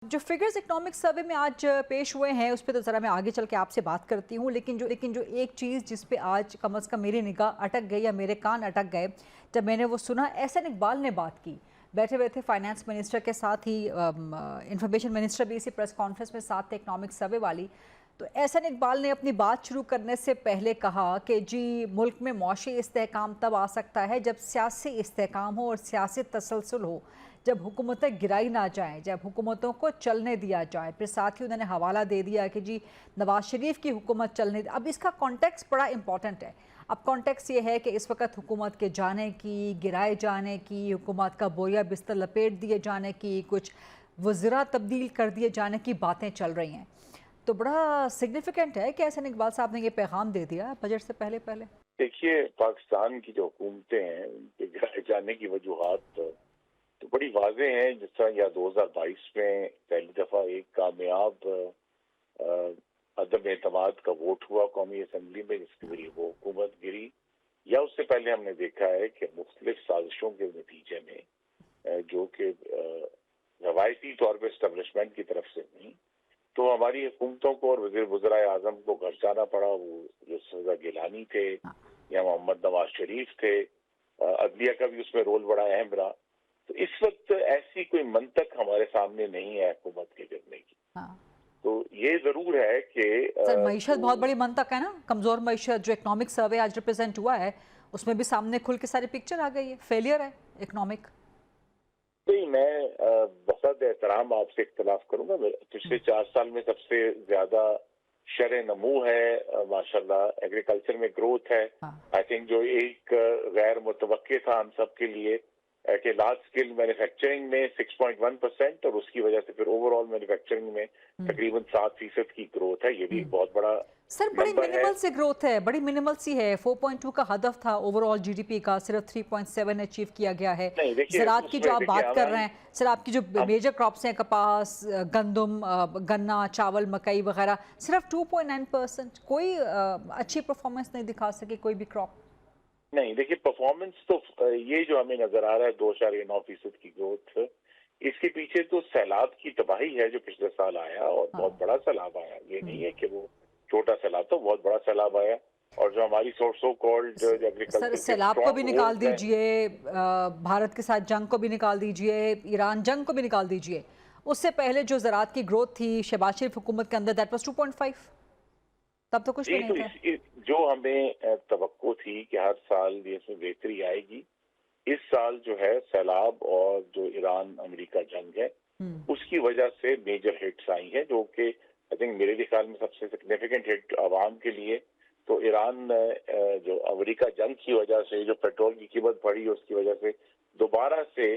जो figures economic survey में आज पेश हुए हैं उस पर तो ज़रा मैं आगे चल के आपसे बात करती हूँ, लेकिन जो एक चीज़ जिस पे आज कम से कम मेरी निगाह अटक गई या मेरे कान अटक गए जब मैंने वो सुना। एहसन इकबाल ने बात की बैठे बैठे फाइनेंस मिनिस्टर के साथ ही, इंफॉर्मेशन मिनिस्टर भी इसी प्रेस कॉन्फ्रेंस में साथ थे इकोनॉमिक सर्वे वाली। तो एहसन इकबाल ने अपनी बात शुरू करने से पहले कहा कि जी मुल्क में मौशी इस्तेहकाम तब आ सकता है जब सियासी इस्तेहकाम हो और सियासी तसलसल हो, जब हुकूमतें गिराई ना जाएं, जब हुकूमतों को चलने दिया जाए। फिर साथ ही उन्होंने हवाला दे दिया कि जी नवाज शरीफ की हुकूमत चलने। अब इसका कॉन्टेक्स्ट बड़ा इंपॉर्टेंट है। अब कॉन्टेक्स्ट ये है कि इस वक्त हुकूमत के जाने की, गिराए जाने की, हुकूमत का बोया बिस्तर लपेट दिए जाने की, कुछ वज़रा तब्दील कर दिए जाने की बातें चल रही हैं। तो बड़ा सिग्निफिकेंट है कि एहसन इकबाल साहब ने ये पैगाम दे दिया बजट से पहले पहले। देखिए, पाकिस्तान की जो हुकूमतें हैं उनके गिराए जाने की वजूहात तो बड़ी वाज़े हैं। जिस तरह या 2022 में पहली दफ़ा एक कामयाब अदम एतमाद का वोट हुआ कौमी असम्बली में, जिसकी वजह वो हुकूमत गिरी। या उससे पहले हमने देखा है कि मुख्तलिफ साजिशों के नतीजे में जो कि रवायती तौर पर इस्टेब्लिशमेंट की तरफ से नहीं, तो हमारी हुकूमतों को और वज़ीर आज़म को घर जाना पड़ा। वो जो सजा गिलानी थे या मोहम्मद नवाज शरीफ थे, अदलिया का भी उसमें रोल बड़ा अहम रहा। तो इस वक्त ऐसी कोई मंतक हमारे सामने नहीं है हुकूमत के गिरने की। तो ये जरूर है कि सर मईशत बहुत बड़ी मंतक है ना, कमजोर मईशत जो इकोनॉमिक सर्वे आज रिप्रेजेंट हुआ है उसमें भी सामने खुल के सारी पिक्चर आ गई है, फेलियर है इकोनॉमिक। नहीं, मैं बहुत एहतराम आपसे इख्तलाफ करूंगा। पिछले 4 साल में सबसे ज्यादा शर नमू है माशाल्लाह, एग्रीकल्चर में ग्रोथ है। आई थिंक जो एक गैर मुतवक्के था हम सब के लिए कि लार्ज स्केल मैन्युफैक्चरिंग में 6.1% और उसकी वजह से फिर ओवरऑल मैन्युफैक्चरिंग में तकरीबन 7% की ग्रोथ है। ये भी एक बहुत बड़ा सर बड़ी मिनिमल से ग्रोथ है, बड़ी मिनिमल सी है। 4.2 का हदफ था ओवरऑल जीडीपी का, सिर्फ 3.7 अचीव किया गया है। ज़राअत की जो आप बात कर रहे हैं, सर आपकी जो मेजर क्रॉप्स हैं कपास, गंदम, गन्ना, चावल, मकई वगैरह, सिर्फ 2.9%। कोई अच्छी परफॉर्मेंस नहीं दिखा सके कोई भी क्रॉप। नहीं, देखिए परफॉर्मेंस तो ये जो हमें नजर आ रहा है 2.9% की ग्रोथ, इसके पीछे तो सैलाब की तबाही है जो पिछले साल आया और बहुत बड़ा सैलाब आया। ये नहीं है कि वो छोटा सैलाब, तो बहुत बड़ा सैलाब आया। और जो हमारी सो कॉल्ड एग्रीकल्चर, सर सैलाब को भी निकाल दीजिए, भारत के साथ जंग को भी निकाल दीजिए, ईरान जंग को भी निकाल दीजिए, उससे पहले जो ज़राअत की ग्रोथ थी शहबाज शरीफ हुकूमत के अंदर दैट वाज 2.5, तब तो कुछ भी नहीं था। जो हमें तवक्को थी कि हर साल इसमें बेहतरी आएगी, इस साल जो है सैलाब और जो ईरान अमेरिका जंग है उसकी वजह से मेजर हिट्स आई हैं, जो कि आई थिंक मेरे ख्याल में सबसे सिग्निफिकेंट हिट आवाम के लिए तो ईरान जो अमेरिका जंग की वजह से जो पेट्रोल की कीमत बढ़ी उसकी वजह से दोबारा से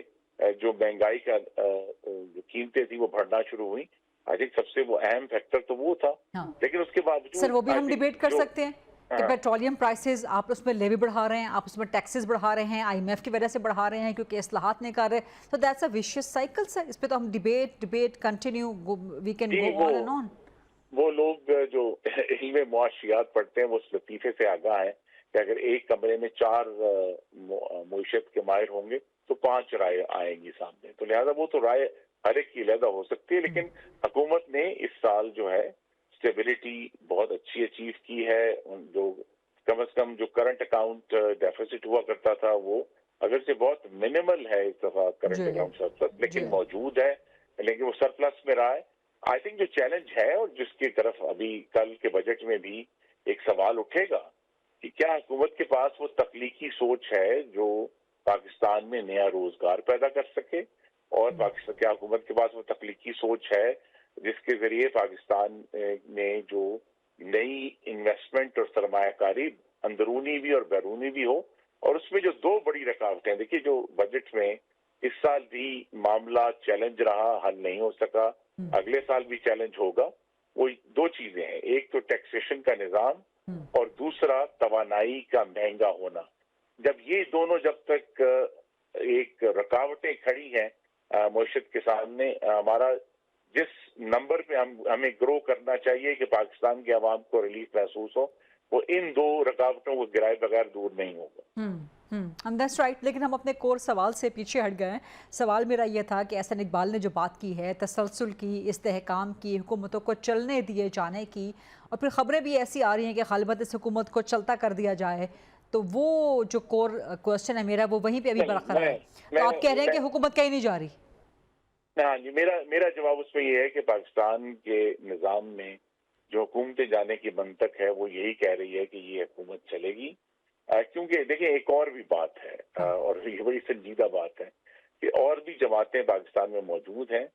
जो महंगाई का जो कीमतें थी वो बढ़ना शुरू हुई। आई थिंक सबसे वो अहम फैक्टर तो वो था। लेकिन उसके बावजूद सर वो भी हम डिबेट कर सकते हैं कि पेट्रोलियम प्राइसेस आप उसमें लेवी बढ़ा रहे हैं, आप उसमें टैक्सेस बढ़ा रहे हैं, आईएमएफ की वजह से बढ़ा रहे हैं क्योंकि इस्लाहात नहीं कर रहे। तो that's a vicious cycle sir, इस पे तो हम debate continue, we can go on and on. वो लोग जो इल्म मुआशियात पढ़ते हैं वो उस लतीफे से आगाह है कि अगर एक कमरे में 4 मुईशत के माहिर होंगे तो 5 राय आएंगी सामने। तो लिहाजा वो तो राय हर एक की अलग हो सकती है, लेकिन हुकूमत ने इस साल जो है स्टेबिलिटी बहुत अच्छी अचीव की है। जो कम से कम जो करंट अकाउंट डेफिसिट हुआ करता था वो अगर से बहुत मिनिमल है इस दफा करंट अकाउंट सरप्लस, लेकिन मौजूद है, लेकिन वो सरप्लस में रहा है। आई थिंक जो चैलेंज है और जिसकी तरफ अभी कल के बजट में भी एक सवाल उठेगा कि क्या हुकूमत के पास वो तख्लीकी सोच है जो पाकिस्तान में नया रोजगार पैदा कर सके, और पाकिस्तान क्या हुकूमत के पास वो तख्लीकी सोच है जिसके जरिए पाकिस्तान में जो नई इन्वेस्टमेंट और सरमायाकारी अंदरूनी भी और बैरूनी भी हो। और उसमें जो 2 बड़ी रुकावटें, देखिए जो बजट में इस साल भी मामला चैलेंज रहा, हल नहीं हो सका, अगले साल भी चैलेंज होगा। वो 2 चीजें हैं, एक तो टैक्सेशन का निजाम और दूसरा तवानाई का महंगा होना। जब ये दोनों जब तक एक रुकावटें खड़ी हैं मईशत के सामने, हमारा जिस नंबर पे हमें ग्रो करना चाहिए कि पाकिस्तान के अवाम को रिलीफ महसूस हो, वो इन दो रुकावटों को गिराए बगैर दूर नहीं होगा। That's right. लेकिन हम अपने कोर सवाल से पीछे हट गए हैं। सवाल मेरा ये था कि एहसन इकबाल ने जो बात की है तसलसल की, इस्तेहकाम की, हुकूमतों को चलने दिए जाने की, और फिर ख़बरें भी ऐसी आ रही हैं कि गालिबत इस हुकूमत को चलता कर दिया जाए, तो वो जो कोर क्वेश्चन है मेरा वो वहीं पे अभी नहीं, बरकरार है। तो आप कह रहे हैं कि हुकूमत कहीं नहीं जा रही? हाँ जी, मेरा जवाब उसमें ये है कि पाकिस्तान के निज़ाम में जो हुकूमतें जाने की मंतक है वो यही कह रही है कि ये हुकूमत चलेगी। क्योंकि देखिए एक और भी बात है, और ये बड़ी संजीदा बात है कि और भी जमातें पाकिस्तान में मौजूद हैं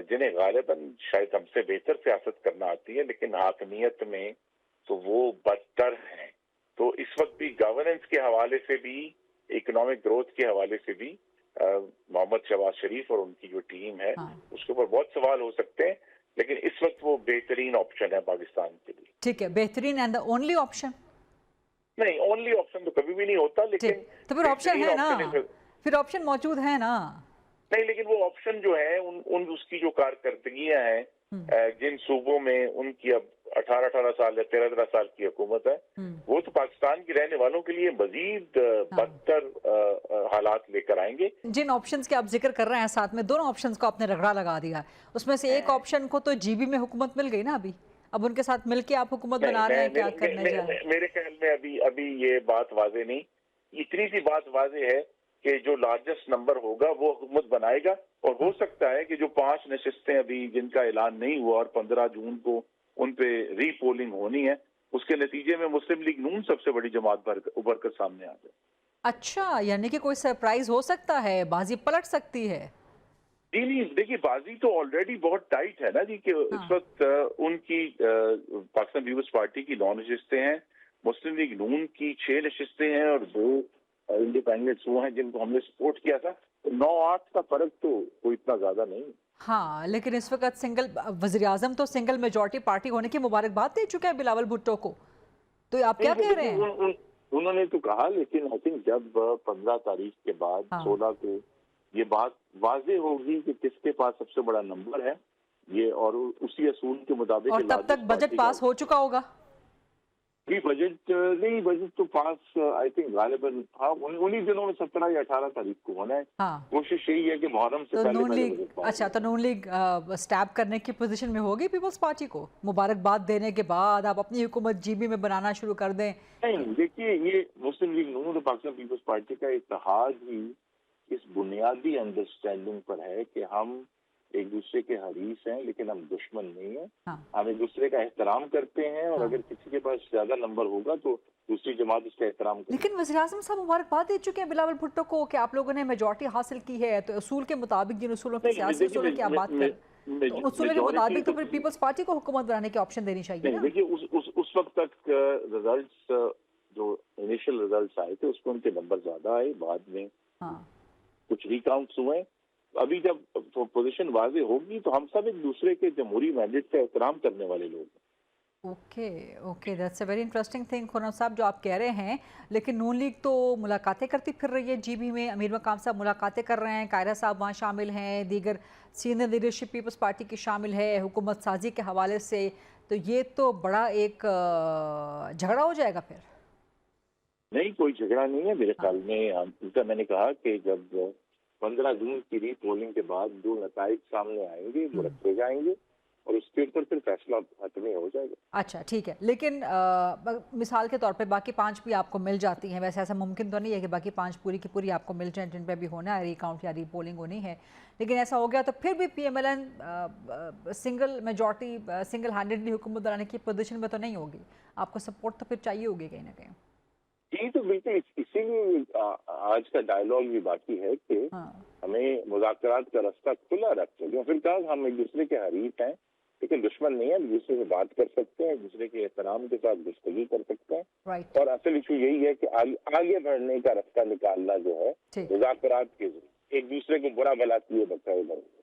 जिन्हें गालिबन शायद हमसे बेहतर सियासत करना आती है, लेकिन हाकमियत में तो वो बदतर हैं। तो इस वक्त भी गवर्नेंस के हवाले से भी, इकोनॉमिक ग्रोथ के हवाले से भी मोहम्मद शहबाज शरीफ और उनकी जो टीम है उसके ऊपर बहुत सवाल हो सकते हैं, लेकिन इस वक्त वो बेहतरीन ऑप्शन है पाकिस्तान के लिए। ठीक है, बेहतरीन एंड द ओनली ऑप्शन? नहीं, ओनली ऑप्शन तो कभी भी नहीं होता, लेकिन तो फिर ऑप्शन है ना, फिर ऑप्शन मौजूद है ना। नहीं, लेकिन वो ऑप्शन जो है उन उसकी जो कारकर्दगियां हैं, जिन सूबों में उनकी अब 18 साल या 13 साल की हुकूमत है, वो तो पाकिस्तान के रहने वालों के लिए मजीद बदतर हालात लेकर आएंगे। जिन ऑप्शंस के आप जिक्र कर रहे हैं, साथ में दोनों ऑप्शंस को आपने रगड़ा लगा दिया। उसमें से एक ऑप्शन को तो जीबी में हुकूमत मिल गई ना अभी, अब उनके साथ मिलके आप हुकूमत बना रहे हैं, क्या करने जा रहे हैं? मेरे ख्याल में अभी ये बात वाजे नहीं, इतनी सी बात वाजे है कि जो लार्जेस्ट नंबर होगा वो हुकूमत बनाएगा, और हो सकता है कि जो 5 नशिस्तें अभी जिनका ऐलान नहीं हुआ और 15 जून को उन पे रीपोलिंग होनी है, उसके नतीजे में मुस्लिम लीग नून सबसे बड़ी जमात उभर कर सामने आ जाए। अच्छा, यानी कि कोई सरप्राइज हो सकता है, बाजी पलट सकती है? नहीं, देखिए बाजी तो ऑलरेडी बहुत टाइट है ना जी, कि इस वक्त उनकी पाकिस्तान पीपल्स पार्टी की 9 नशिस्तें हैं, मुस्लिम लीग नून की 6 नशिस्तें हैं, और 2 इंडिपेंडेंट्स वो हैं जिनको हमने सपोर्ट किया था। तो 9-8 का फर्क तो कोई इतना ज्यादा नहीं। हाँ, लेकिन इस वक्त सिंगल वज़ीर आज़म तो सिंगल मेजॉरिटी पार्टी होने की मुबारकबाद दे चुके हैं बिलावल भुट्टो को, तो आप क्या कह रहे हैं? उन्होंने तो कहा, लेकिन आई थिंक जब 15 तारीख के बाद 16 को ये बात वाजे होगी कि किसके पास सबसे बड़ा नंबर है, ये और उसी असूल के मुताबिक, और तब तक बजट पास हो चुका होगा। बजट तो पास आई थिंक गालिबन उन्हीं दिनों में 17 या 18 तारीख को होना है। कोशिश यही है कि मुहर्रम से तो पहले नून लीग, अच्छा तो नून लीग स्टैब करने की पोजीशन में होगी पीपल्स पार्टी को? मुबारकबाद देने के बाद आप अपनी हुकूमत जीबी में बनाना शुरू कर दें? नहीं, देखिए ये मुस्लिम लीग नून और पाकिस्तान पीपल्स पार्टी का इत्तेहाद ही इस बुनियादी अंडरस्टैंडिंग पर है कि हम एक दूसरे के हरीफ हैं, लेकिन हम दुश्मन नहीं हैं। हम एक दूसरे का एहतराम करते हैं, और अगर किसी के पास ज्यादा नंबर होगा तो दूसरी जमात उसका एहतराम करेगी। लेकिन वज़ीर आज़म साहब मुबारकबाद दे चुके हैं बिलावल भुट्टो को कि आप लोगों ने मेजॉरिटी हासिल की है, तो उसूल के मुताबिक, जिन उसूलों की सियासी उसूलों की आप बात करें, तो उसूलों के मुताबिक तो फिर पीपल्स पार्टी को हुकूमत बनाने के ऑप्शन देनी चाहिए ना? देखिए उस वक्त तक रिजल्ट्स, जो इनिशियल रिजल्ट्स आए थे उसमें उनके नंबर ज्यादा आए, बाद में कुछ रिकाउंट्स हुए। अभी जब पोजीशन वाजे होगी तो हम सब एक दूसरे के जमहूरी मैंडेट का एहतराम करने वाले लोग हैं। Okay, that's a very interesting thing Khurram साहब जो आप कह रहे हैं। लेकिन नून लीग तो मुलाकातें करती फिर रही है जीबी में, अमीर मकाम साहब मुलाकातें कर रहे हैं, कायरा साहब वहाँ शामिल हैं, दीगर सीनियर लीडरशिप पीपल्स पार्टी की शामिल है हुकूमत साजी के हवाले से, तो ये तो बड़ा एक झगड़ा हो जाएगा फिर। नहीं, कोई झगड़ा नहीं है मेरे ख्याल में। उल्टा मैंने कहा कि जब 15 जून की रीपोलिंग के बाद जो नताइज सामने आएंगे वो रखे जाएंगे, और उसके ऊपर फिर फैसला हतमी हो जाएगा। अच्छा ठीक है, लेकिन मिसाल के तौर पे बाकी 5 भी आपको मिल जाती हैं, वैसे ऐसा मुमकिन तो नहीं है कि बाकी 5 पूरी की पूरी आपको मिल जाएं जिन पे भी होना है रिकाउंट या रीपोलिंग होनी है, लेकिन ऐसा हो गया तो फिर भी PMLN single majority single handedly हुकूमत बनाने की पोजीशन में तो नहीं होगी, आपको सपोर्ट तो फिर चाहिए होगी कहीं ना कहीं। जी तो बिल्कुल, इसीलिए आज का डायलॉग भी बाकी है कि हमें मुज़ाकरात का रास्ता खुला रखते हैं। फिर कहा हम एक दूसरे के हरीफ हैं, लेकिन दुश्मन नहीं है, एक दूसरे से बात कर सकते हैं, एक दूसरे के एहतराम के साथ गुफ्तगू कर सकते हैं। और असल इशू यही है कि आगे बढ़ने का रास्ता निकालना जो है मुज़ाकरात के जरिए, एक दूसरे को बुरा भला किए बचाए।